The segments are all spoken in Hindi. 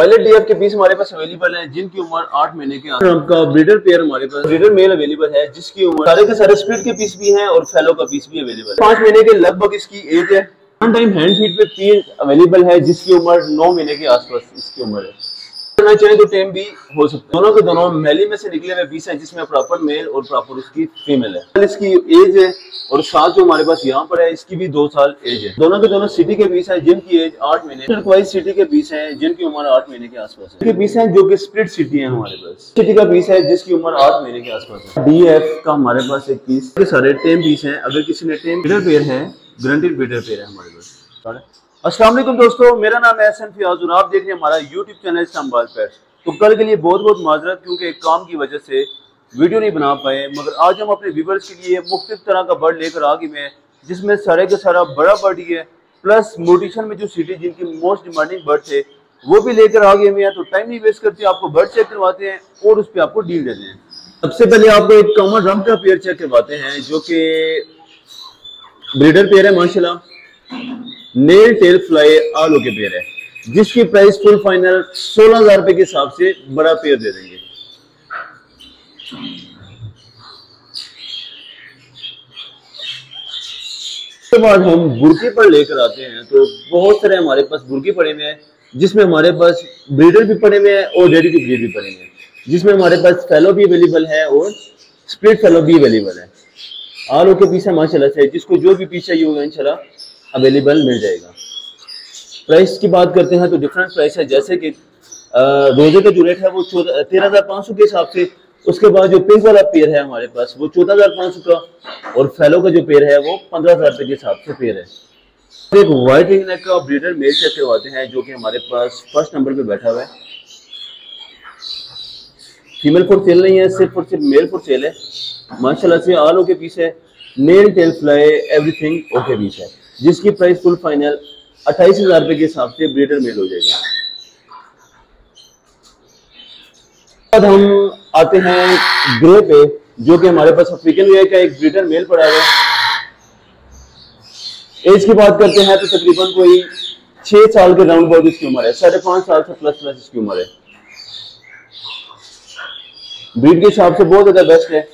वायलेट डीएफ के पीस हमारे पास अवेलेबल हैं जिनकी उम्र 8 महीने के का ब्रीडर पेयर हमारे पास ब्रीडर मेल अवेलेबल है जिसकी उम्र सारे के सारे स्प्लिट के पीस भी हैं और फेलो का पीस भी अवेलेबल है। 5 महीने के लगभग इसकी एज है। वन टाइम हैंड फीड पे पीस अवेलेबल है जिसकी उम्र 9 महीने के आसपास इसकी उम्र है। करना चाहे तो टेम भी हो सकता है। दोनों के दोनों मेली में से निकले हुए पीस हैं जिसमें प्रॉपर मेल और प्रॉपर उसकी फीमेल है। इसकी एज है और साथ जो हमारे पास यहाँ पर है इसकी भी 2 साल एज है। दोनों के दोनों सिटी के पीस हैं जिनकी एज 8 महीने। सिटी के पीस हैं जिनकी उम्र 8 महीने के आसपास है। पीस हैं जो कि स्प्लिट सिटी है हमारे पास। सिटी का पीस है जिसकी उम्र 8 महीने के आसपास है। डीएफ का हमारे पास एक पीस के सारे टेम पीस हैं। अगर किसी ने टेम ब्रीडर पेयर है, गारंटीड ब्रीडर पेयर है हमारे पास। अस्सलाम वालेकुम दोस्तों, मेरा नाम है एहसन फियाज और आप देख रहे हैं हमारा यूट्यूब चैनल संभाल पेट्स। तो कल के लिए बहुत बहुत माजरत क्योंकि एक काम की वजह से वीडियो नहीं बना पाए, मगर आज हम अपने व्यूअर्स के लिए मुख्तलिफ तरह का बर्ड लेकर आ गए हैं जिसमें सारे का सारा बड़ा बर्ड ही है, प्लस मोटिशन में जो सिटी जिनकी मोस्ट डिमांडिंग बर्ड थे वो भी लेकर आ गए हैं। तो टाइम नहीं वेस्ट करते, आपको बर्ड चेक करवाते हैं और उस पर आपको डील देते हैं। सबसे पहले आपको एक कॉमन रम का पेयर चेक करवाते हैं जो कि ब्रीडर पेयर है माशाल्लाह, नेल टेल फ्लाई आलो के पेयर है जिसकी प्राइस फुल फाइनल 16,000 रुपए के हिसाब से बड़ा पेयर दे देंगे। उसके बाद हम बुर्की पर लेकर आते हैं। तो बहुत सारे हमारे पास बुर्की पड़े हुए हैं जिसमें हमारे पास ब्रीडर भी पड़े हुए हैं और रेडी टू ब्रीड भी पड़े हुए हैं, जिसमें हमारे पास फेलो भी अवेलेबल है और स्प्लिट फेलो भी अवेलेबल है। आलो के पीस है माशाल्लाह से, जिसको जो भी पीस चाहिए होगा इंशाल्लाह अवेलेबल मिल जाएगा। प्राइस की बात करते हैं तो डिफरेंट प्राइस है, जैसे कि रोजे का जो रेट है वो 13,500 के हिसाब से। उसके बाद जो पिंक वाला पेयर है हमारे पास वो 14,500 का और फेलो का जो पेयर है वो 15,000 रुपए के हिसाब से पेयर है। एक व्हाइट रिंग नेक का ब्रीडर मेल चेक करवाते हैं जो कि हमारे पास फर्स्ट नंबर पे बैठा हुआ है। फीमेल फॉर सेल नहीं है, सिर्फ और सिर्फ मेल फॉर सेल है माशाल्लाह से। आलो के पीस है, nail tail fly everything okay piece है जिसकी प्राइस फुल फाइनल 28,000 रुपए के हिसाब से ब्रीडर मेल हो जाएगा। अब हम आते हैं ग्रे पे जो कि हमारे पास अफ्रीकन ग्रे का एक ब्रीडर मेल पड़ा है। एज की बात करते हैं तो तकरीबन कोई 6 साल के राउंड बहुत इसकी उम्र है, 5.5 साल से प्लस इसकी उम्र है। ब्रीड के हिसाब से बहुत ज्यादा बेस्ट है।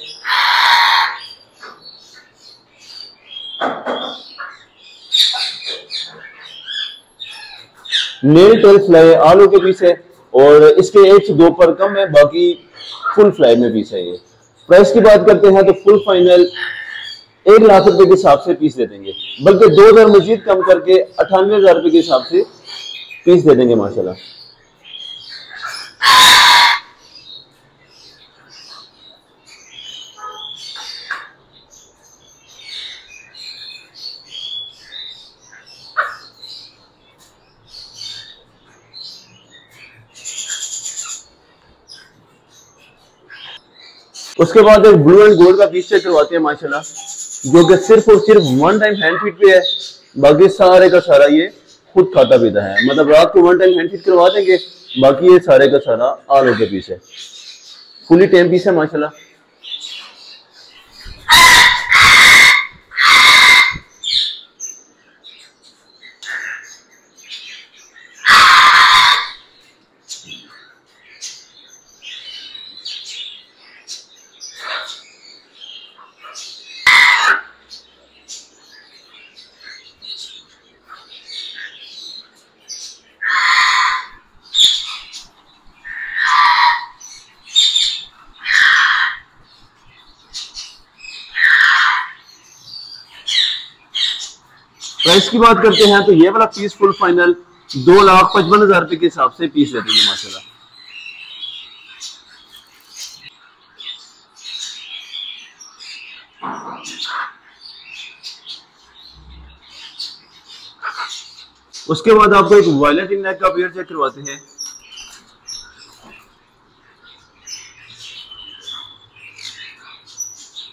नेल टेल फ्लाई आलू के पीस है और इसके एक से 2 पर कम है, बाकी फुल फ्लाई में पीस है ये। प्राइस की बात करते हैं तो फुल फाइनल 1 लाख रुपए के हिसाब से पीस दे देंगे, बल्कि 2,000 मजीद कम करके 98,000 रुपए के हिसाब से पीस दे देंगे माशाल्लाह। उसके बाद एक ब्लू एंड गोल्ड का पीस चेक करवाते हैं माशाल्लाह, जो कि सिर्फ और सिर्फ वन टाइम हैंड फीड पे है, बाकी सारे का सारा ये खुद खाता पीता है। मतलब रात को वन टाइम हैंड फीड करवा देंगे, बाकी ये सारे का सारा आलू के पीस है। फुली टेम पीस है माशाल्लाह। प्राइस की बात करते हैं तो ये वाला पीस फुल फाइनल 2,55,000 रुपए के हिसाब से पीस देते हैं माशाल्लाह। उसके बाद आपको एक वायलेट इन नेक का पेयर चेक करवाते हैं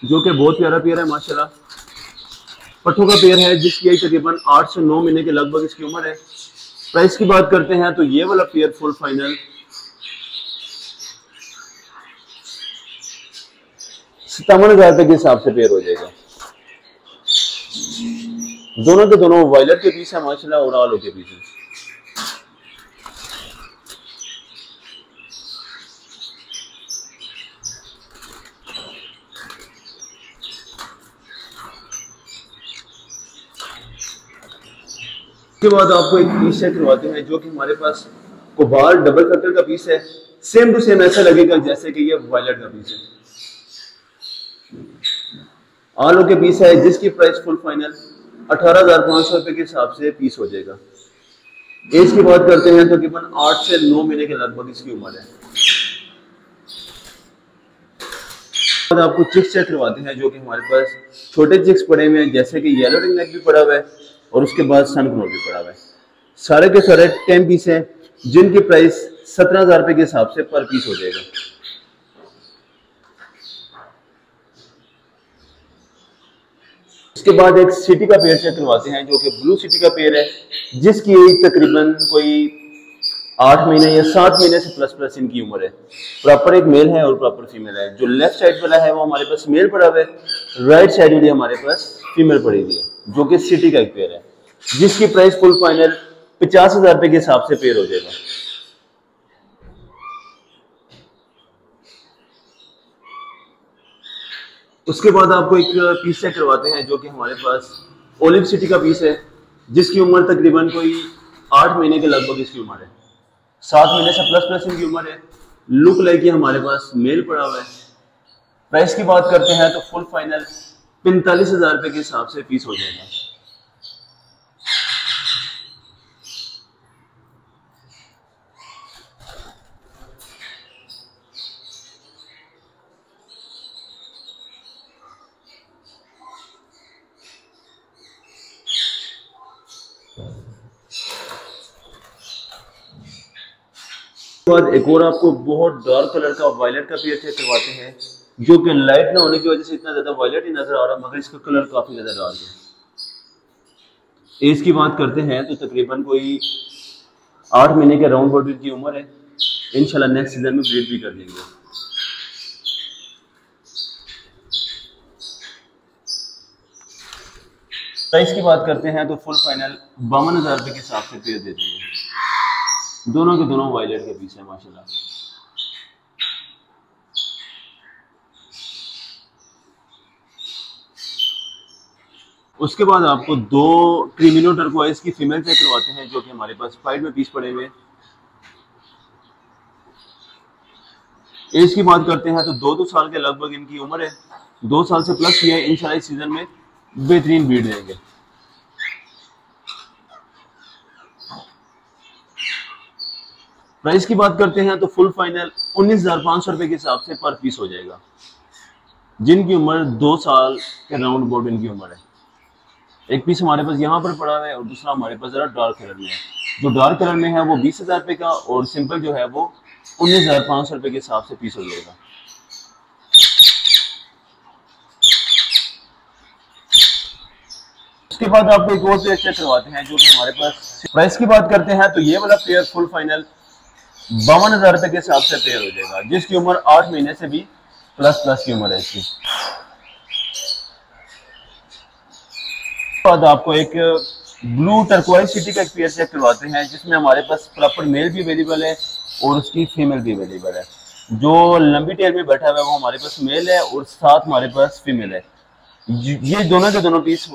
जो कि बहुत प्यारा पेयर है माशाल्लाह। पट्ठों का पेयर है जिसकी तकरीबन 8 से 9 महीने के लगभग इसकी उम्र है। प्राइस की बात करते हैं तो ये वाला पेयर फुल फाइनल 57,000 रुपए के हिसाब से पेयर हो जाएगा। दोनों के दोनों वायलेट के पीस है माशाल्लाह और आलो के पीस है। उसके बाद आपको एक पीस चेक करवाते हैं जो कि हमारे पास कोबाल्ट डबल फैक्टर का पीस है। सेम टू सेम ऐसा लगेगा जैसे कि ये वायलेट का पीस है। आलू के पीस है जिसकी प्राइस फुल फाइनल 18,500 रुपए के हिसाब से पीस हो जाएगा। एज की बात करते हैं तो तकरीबन 8 से 9 महीने के लगभग इसकी उम्र है। बाद आपको चिक्स चेक करवाते हैं जो कि हमारे पास छोटे चिक्स पड़े हुए हैं जैसे कि येलो रिंग नेक भी पड़ा हुआ है और उसके बाद सन कनोर भी पड़ा हुआ है। सारे के सारे 10 पीस हैं जिनकी प्राइस 17,000 रुपए के हिसाब से पर पीस हो जाएगा। इसके बाद एक सिटी का पेयर चेक करवाते हैं जो कि ब्लू सिटी का पेयर है जिसकी एज तकरीबन कोई 8 महीने या 7 महीने से प्लस प्लस इनकी उम्र है। प्रॉपर एक मेल है और प्रॉपर फीमेल है। जो लेफ्ट साइड वाला है वो हमारे पास मेल पड़ा हुआ है, राइट साइड वाली हमारे पास फीमेल पड़ी हुई है जो कि सिटी का एक पेयर है जिसकी प्राइस फुल फाइनल 50,000 रुपए के हिसाब से पेयर हो जाएगा। उसके बाद आपको एक पीस चेक करवाते हैं जो कि हमारे पास ओलिव सिटी का पीस है जिसकी उम्र तकरीबन कोई 8 महीने के लगभग इसकी उम्र है। 7 महीने से प्लस प्लस इनकी उम्र है। लुक लाइक ये हमारे पास मेल पड़ा हुआ है। प्राइस की बात करते हैं तो फुल फाइनल 45,000 रुपए के हिसाब से पीस हो जाएगा। बाद एक और आपको बहुत डार्क कलर का वायलेट का पेयर चेक करवाते हैं जो कि लाइट ना होने की वजह से इतना ज्यादा वायलेट ही नजर आ रहा मगर इसका कलर काफी ज्यादा डार्क है। एज की बात करते हैं तो तकरीबन कोई 8 महीने के राउंड बॉडी की उम्र है। इंशाल्लाह नेक्स्ट सीजन में ब्रीड भी कर देंगे। प्राइस की बात करते हैं तो फुल फाइनल 52,000 रुपए के हिसाब से पेयर दे देंगे। दोनों के दोनों वायलेट के पीस है माशाल्लाह। उसके बाद आपको 2 क्रीमिनो टर्कोइज की फीमेल चेक करवाते हैं जो कि हमारे पास फाइट में पीस पड़े हुए। एज की बात करते हैं तो 2 साल के लगभग इनकी उम्र है। 2 साल से प्लस ये इंशाल्लाह इस सीजन में बेहतरीन ब्रीड देंगे। प्राइस की बात करते हैं तो फुल फाइनल 19,500 रुपए के हिसाब से पर पीस हो जाएगा जिनकी उम्र 2 साल के राउंड बोर्ड इनकी उम्र है। एक पीस हमारे पास यहाँ पर पड़ा है और दूसरा हमारे पास जरा डार्क कलर में है। जो डार्क कलर में है वो 20,000 रुपए का और सिंपल जो है वो 19,500 रुपए के हिसाब से पीस हो जाएगा। उसके बाद आपको एक और पेयर चेक करवाते हैं जो कि हमारे पास। प्राइस की बात करते हैं तो ये वाला पेयर फुल फाइनल 52,000 रुपए के हिसाब से पेयर हो जाएगा जिसकी उम्र 8 महीने से भी प्लस प्लस की उम्र है इसकी। बाद आपको एक ब्लू टर्कोइज सिटी का एक पेयर चेक करवाते हैं जिसमें हमारे पास प्रॉपर मेल भी अवेलेबल है और उसकी फीमेल भी अवेलेबल है। जो लंबी टेल में बैठा हुआ है वो हमारे पास मेल है और साथ हमारे पास फीमेल है। ये दोनों के दोनों पीस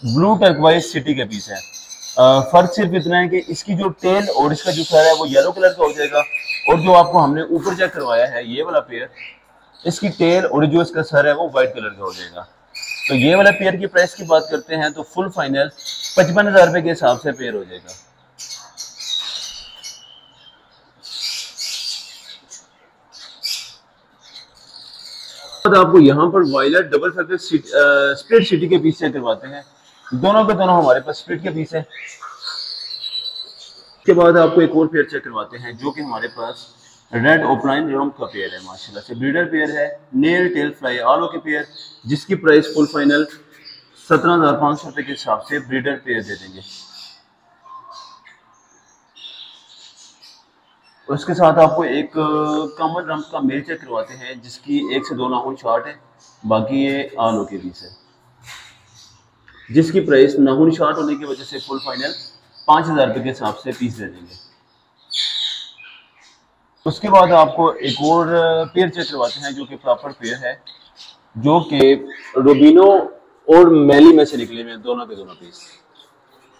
ब्लू टर्कोइज सिटी के पीस है। फर्क सिर्फ इतना है कि इसकी जो टेल और इसका जो सर है वो येलो कलर का हो जाएगा और जो आपको हमने ऊपर चेक करवाया है ये वाला पेयर, इसकी टेल और जो इसका सर है वो व्हाइट कलर का हो जाएगा। तो ये वाला पेयर की प्राइस की बात करते हैं तो फुल फाइनल 55,000 रुपए के हिसाब से पेयर हो जाएगा। आपको यहाँ पर violet double factor split city के पीस चेक करवाते हैं। दोनों के दोनों हमारे पास स्प्लिट के पीस है। इसके बाद आपको एक और पेयर चेक करवाते हैं जो कि हमारे पास रेड ओपलाइन रॉम्प का पेयर है। माशाल्लाह से ब्रीडर पेयर है, नेल टेल फ्लाई आलो के पेयर जिसकी प्राइस फुल फाइनल 17,500 रुपए के हिसाब से ब्रीडर पेयर दे देंगे। उसके साथ आपको एक कॉमन रम्प का मेल चेक करवाते हैं जिसकी 1 से 2 नाखून शॉर्ट है, बाकी ये आलो के पीस है जिसकी प्राइस नाखून शॉर्ट होने की वजह से फुल फाइनल 5,000 रुपए के हिसाब से पीस दे देंगे। उसके बाद आपको एक और पेयर चेक करवाते हैं जो कि प्रॉपर पेयर है जो कि रोबिनो और मैली में से निकले हुए दोनों के दोनों पीस।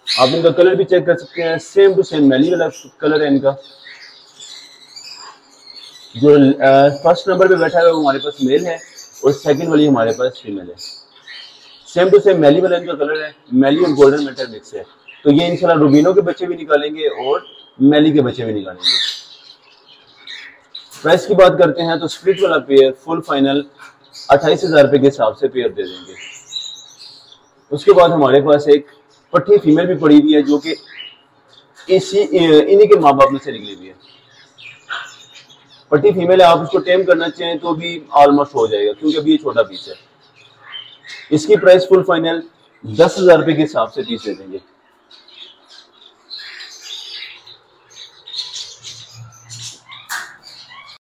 आप इनका कलर भी चेक कर सकते हैं, सेम टू सेम मैली वाला कलर है इनका। जो फर्स्ट नंबर पे बैठा है वो हमारे पास मेल है और सेकंड वाली हमारे पास फीमेल है। सेम टू सेम मैली वाला इनका कलर है, मैली और गोल्डन मेटल मिक्स है। तो ये इंशाल्लाह रूबीनो के बच्चे भी निकालेंगे और मैली के बच्चे भी निकालेंगे। प्राइस की बात करते हैं तो स्प्लिट वाला पेयर फुल फाइनल 28,000 रुपए के हिसाब से पेयर दे देंगे। उसके बाद हमारे पास एक पट्टी फीमेल भी पड़ी हुई है जो कि इन्हीं के माँ बाप में से निकली हुई है। पट्टी फीमेल है, आप उसको टेम करना चाहें तो भी ऑलमोस्ट हो जाएगा क्योंकि अभी ये छोटा पीस है। इसकी प्राइस फुल फाइनल 10,000 रुपए के हिसाब से पीस दे देंगे।